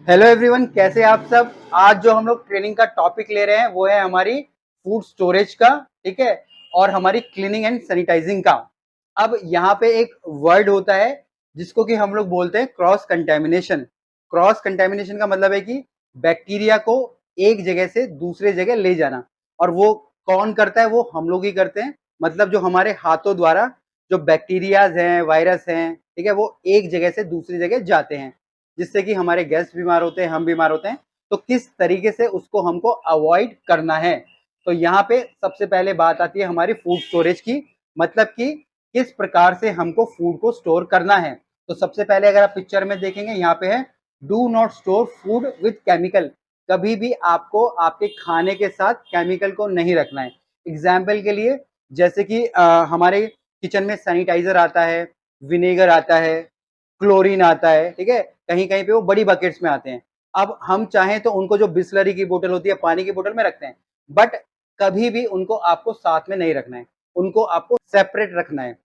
Hello everyone, कैसे आप सब। आज जो हम लोग ट्रेनिंग का टॉपिक ले रहे हैं वो है हमारी फूड स्टोरेज का। ठीक है। और हमारी क्लीनिंग एंड सैनिटाइजिंग का। अब यहाँ पे एक वर्ड होता है जिसको कि हम लोग बोलते हैं क्रॉस कंटेमिनेशन। क्रॉस कंटेमिनेशन का मतलब है कि बैक्टीरिया को एक जगह से दूसरे जगह ले जाना। और वो कौन करता है? वो हम लोग ही करते हैं। मतलब जो हमारे हाथों द्वारा जो बैक्टीरियाज हैं, वायरस हैं, ठीक है, वो एक जगह से दूसरी जगह जाते हैं, जिससे कि हमारे गेस्ट बीमार होते हैं, हम बीमार होते हैं। तो किस तरीके से उसको हमको अवॉइड करना है? तो यहाँ पे सबसे पहले बात आती है हमारी फूड स्टोरेज की। मतलब कि किस प्रकार से हमको फूड को स्टोर करना है। तो सबसे पहले अगर आप पिक्चर में देखेंगे, यहाँ पे है do not store food with chemical. कभी भी आपको आपके खाने के साथ केमिकल को नहीं रखना है। एग्जाम्पल के लिए जैसे कि हमारे किचन में सैनिटाइजर आता है, विनेगर आता है, क्लोरीन आता है, ठीक है। कहीं कहीं पे वो बड़ी बकेट्स में आते हैं। अब हम चाहें तो उनको जो बिस्लरी की बोतल होती है, पानी की बोतल में रखते हैं, बट कभी भी उनको आपको साथ में नहीं रखना है, उनको आपको सेपरेट रखना है।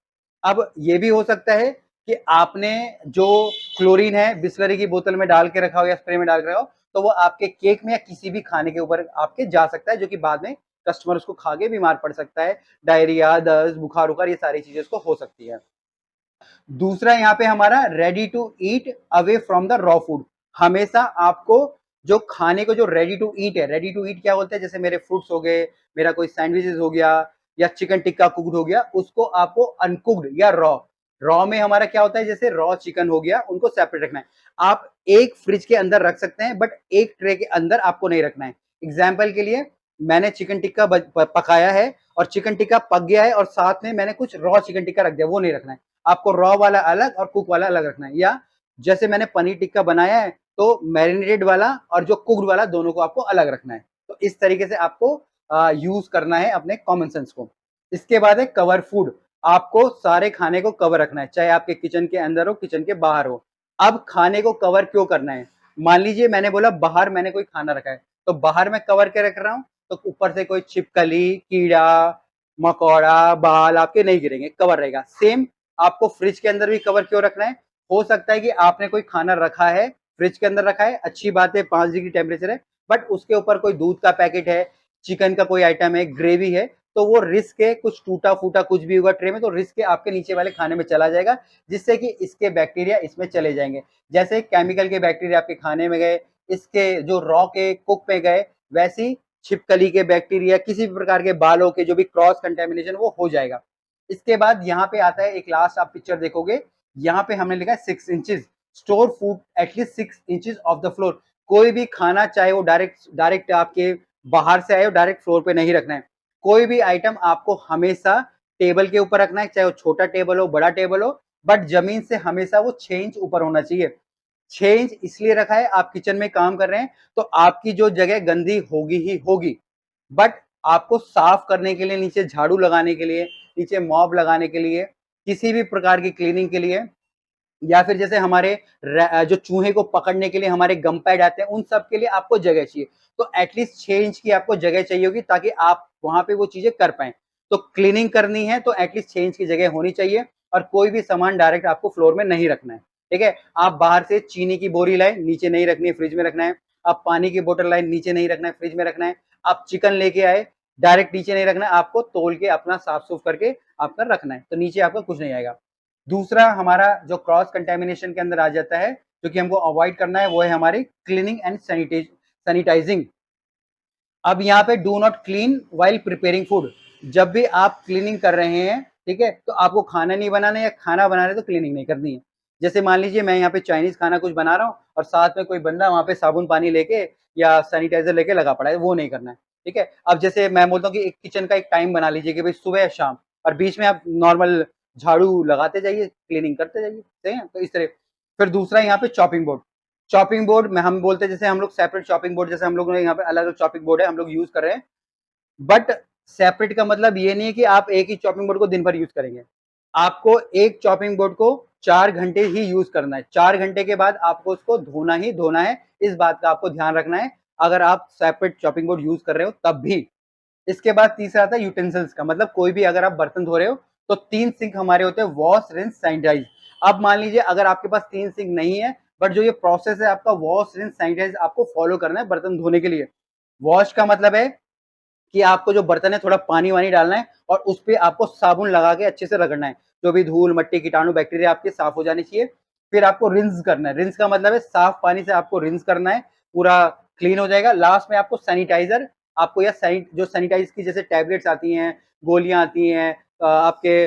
अब ये भी हो सकता है कि आपने जो क्लोरीन है बिस्लरी की बोतल में डाल के रखा हो या स्प्रे में डाल के रखा हो, तो वो आपके केक में या किसी भी खाने के ऊपर आपके जा सकता है, जो कि बाद में कस्टमर उसको खा के बीमार पड़ सकता है। डायरिया, दस्त, बुखार उखार, ये सारी चीजें उसको हो सकती है। दूसरा यहाँ पे हमारा ready to eat away from the raw food. हमेशा आपको जो खाने को जो रेडी टू ईट है, रेडी टू ईट क्या बोलते हैं? जैसे मेरे फ्रूट्स हो गए, मेरा कोई सैंडविचेस हो गया, या चिकन टिक्का कुकड हो गया, उसको आपको अनकुक्ड या रॉ। रॉ में हमारा क्या होता है? जैसे रॉ चिकन हो गया, उनको सेपरेट रखना है। आप एक फ्रिज के अंदर रख सकते हैं, बट एक ट्रे के अंदर आपको नहीं रखना है। एग्जाम्पल के लिए, मैंने चिकन टिक्का पकाया है और चिकन टिक्का पक गया है और साथ में मैंने कुछ रॉ चिकन टिक्का रख दिया, वो नहीं रखना है। आपको रॉ वाला अलग और कुक वाला अलग रखना है। या जैसे मैंने पनीर टिक्का बनाया है, तो मैरिनेटेड वाला और जो कुक्ड वाला दोनों को आपको अलग रखना है। तो इस तरीके से आपको यूज करना है अपने कॉमन सेंस को। इसके बाद है कवर फूड। आपको सारे खाने को कवर रखना है, चाहे आपके किचन के अंदर हो, किचन के बाहर हो। अब खाने को कवर क्यों करना है? मान लीजिए मैंने बोला बाहर मैंने कोई खाना रखा है, तो बाहर मैं कवर के रख रहा हूँ, तो ऊपर से कोई छिपकली, कीड़ा मकोड़ा, बाल आपके नहीं गिरेंगे, कवर रहेगा। सेम आपको फ्रिज के अंदर भी कवर क्यों रखना है? हो सकता है कि आपने कोई खाना रखा है, फ्रिज के अंदर रखा है, अच्छी बात है, 5 डिग्री टेम्परेचर है, बट उसके ऊपर कोई दूध का पैकेट है, चिकन का कोई आइटम है, ग्रेवी है, तो वो रिस्क है कुछ टूटा फूटा कुछ भी होगा ट्रे में, तो रिस्क है आपके नीचे वाले खाने में चला जाएगा, जिससे कि इसके बैक्टीरिया इसमें चले जाएंगे। जैसे केमिकल के बैक्टीरिया आपके खाने में गए, इसके जो रॉ के कुक पे गए, वैसी छिपकली के बैक्टीरिया, किसी भी प्रकार के बालों के जो भी क्रॉस कंटेमिनेशन वो हो जाएगा। इसके बाद यहाँ पे आता है एक लास्ट, आप पिक्चर देखोगे, यहाँ पे हमने लिखा है 6 inches. Store food at least 6 inches of the floor. कोई भी खाना चाहे वो डायरेक्ट डायरेक्ट आपके बाहर से आए हो, डायरेक्ट फ्लोर पे नहीं रखना है। कोई भी आइटम आपको हमेशा टेबल के ऊपर रखना है, चाहे वो छोटा टेबल हो, बड़ा टेबल हो, बट जमीन से हमेशा वो 6 इंच ऊपर होना चाहिए। 6 इंच इसलिए रखा है, आप किचन में काम कर रहे हैं तो आपकी जो जगह गंदी होगी ही होगी, बट आपको साफ करने के लिए, नीचे झाड़ू लगाने के लिए, नीचे मॉप लगाने के लिए, किसी भी प्रकार की क्लीनिंग के लिए, या फिर जैसे हमारे जो चूहे को पकड़ने के लिए हमारे गम पैड आते हैं, उन सब के लिए आपको जगह चाहिए। तो एटलीस्ट 6 इंच की आपको जगह चाहिए होगी, ताकि आप वहां पे वो चीजें कर पाए। तो क्लीनिंग करनी है तो एटलीस्ट 6 इंच की जगह होनी चाहिए, और कोई भी सामान डायरेक्ट आपको फ्लोर में नहीं रखना है। ठीक है। आप बाहर से चीनी की बोरी लाए, नीचे नहीं रखनी है, फ्रिज में रखना है। आप पानी की बोतल लाए, नीचे नहीं रखना है, फ्रिज में रखना है। आप चिकन लेके आए, डायरेक्ट नीचे नहीं रखना है, आपको तोल के अपना साफ सुफ करके आपका रखना है, तो नीचे आपका कुछ नहीं आएगा। दूसरा हमारा जो क्रॉस कंटेमिनेशन के अंदर आ जाता है, जो कि हमको अवॉइड करना है, वो है हमारी क्लीनिंग एंड सैनिटाइजिंग। अब यहाँ पे do not clean while preparing food. जब भी आप क्लीनिंग कर रहे हैं, ठीक है, तो आपको खाना नहीं बनाना है, या खाना बना रहे तो क्लीनिंग नहीं करनी है। जैसे मान लीजिए मैं यहाँ पे चाइनीज खाना कुछ बना रहा हूँ और साथ में कोई बंदा वहां पे साबुन पानी लेके या सैनिटाइजर लेके लगा पड़ा है, वो नहीं करना है। ठीक है। अब जैसे मैं बोलता हूँ कि एक किचन का एक टाइम बना लीजिए कि भाई सुबह या शाम, और बीच में आप नॉर्मल झाड़ू लगाते जाइए, क्लीनिंग करते जाइए, सही है। तो इस तरह। फिर दूसरा यहाँ पे चॉपिंग बोर्ड। चॉपिंग बोर्ड में हम बोलते हैं, जैसे हम लोग सेपरेट चॉपिंग बोर्ड, जैसे हम लोग यहाँ पे अलग अलग चॉपिंग बोर्ड है, हम लोग यूज कर रहे हैं, बट सेपरेट का मतलब ये नहीं है कि आप एक ही चॉपिंग बोर्ड को दिन भर यूज करेंगे। आपको एक चॉपिंग बोर्ड को 4 घंटे ही यूज करना है। 4 घंटे के बाद आपको उसको धोना ही धोना है, इस बात का आपको ध्यान रखना है, अगर आप सेपरेट चॉपिंग बोर्ड यूज कर रहे हो तब भी। इसके बाद तीसरा आता है यूटेंसिल्स का, मतलब कोई भी अगर आप बर्तन धो रहे हो, तो 3 सिंक हमारे होते हैं, वॉश, रिंस, सैनिटाइज। अब मान लीजिए अगर आपके पास 3 सिंक नहीं है, बट जो ये प्रोसेस है आपका वॉश रिंस सैनिटाइज आपको फॉलो करना है बर्तन धोने के लिए। वॉश का मतलब है कि आपको जो बर्तन है थोड़ा पानी वानी डालना है और उस पे आपको साबुन लगा के अच्छे से रगड़ना है। जो भी धूल मट्टी कीटाणु बैक्टीरिया आपके साफ हो जाने चाहिए। फिर आपको रिंस करना है। रिंस का मतलब है साफ पानी से आपको रिंस करना है, पूरा क्लीन हो जाएगा। लास्ट में आपको सैनिटाइजर, आपको या जो सैनिटाइज की जैसे टैबलेट्स आती हैं, गोलियां आती हैं, आपके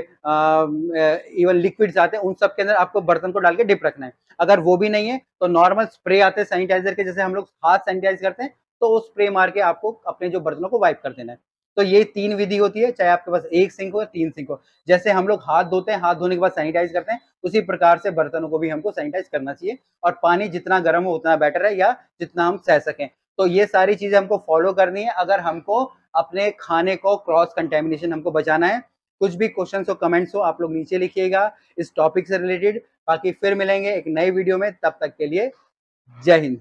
इवन लिक्विड्स आते हैं, उन सब के अंदर आपको बर्तन को डाल के डिप रखना है। अगर वो भी नहीं है तो नॉर्मल स्प्रे आते हैं सैनिटाइजर के, जैसे हम लोग हाथ सैनिटाइज करते हैं तो वो स्प्रे मार के आपको अपने जो बर्तनों को वाइप कर देना है। तो ये 3 विधि होती है, चाहे आपके पास 1 सिंक हो या 3 सिंक हो। जैसे हम लोग हाथ धोते हैं, हाथ धोने के बाद सैनिटाइज करते हैं, उसी प्रकार से बर्तनों को भी हमको सैनिटाइज करना चाहिए और पानी जितना गर्म हो उतना बेटर है, या जितना हम सह सकें। तो ये सारी चीजें हमको फॉलो करनी है अगर हमको अपने खाने को क्रॉस कंटेमिनेशन हमको बचाना है। कुछ भी क्वेश्चंस हो, कमेंट्स हो, आप लोग नीचे लिखिएगा इस टॉपिक से रिलेटेड। बाकी फिर मिलेंगे एक नई वीडियो में, तब तक के लिए जय हिंद।